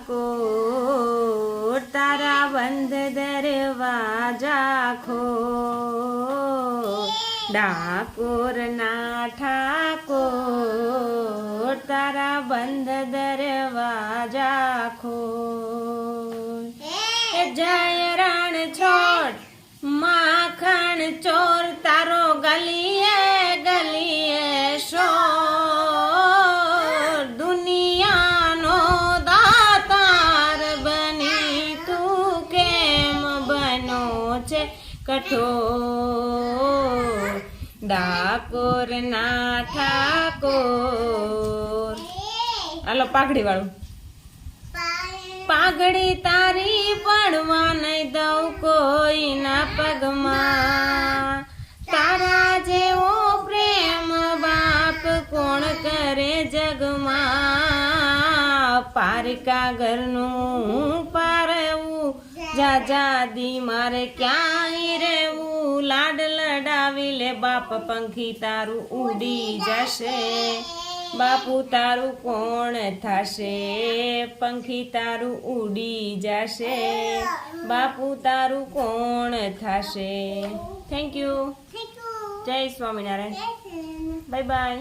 को तारा बंद दरवाजा खो डाकोर ना ठाकोर तारा बंद दरवाजा खो जय रण छोड़ माखण चोर तारो गलिए गलिए शोर दुनिया नो दातार बनी तू केम बनो छे कठोर डाकोर ना ठाकोर हालो पाघड़ी वाळू पाघड़ी तारी पड़वा नहीं दऊ कोई ना पगमा तारा जेवो प्रेम बाप कोण करे जगमा पारिका घरनु पारवू जाजा दी मारे क्यांय रेवू लाड लडावी ले बाप पंखी तारू उड़ी जशे बापू तारू कोण थाशे पंखी तारू उड़ी जाशे बापू तारू कोण थाशे थैंक यू जय स्वामीनारायण बाय बाय।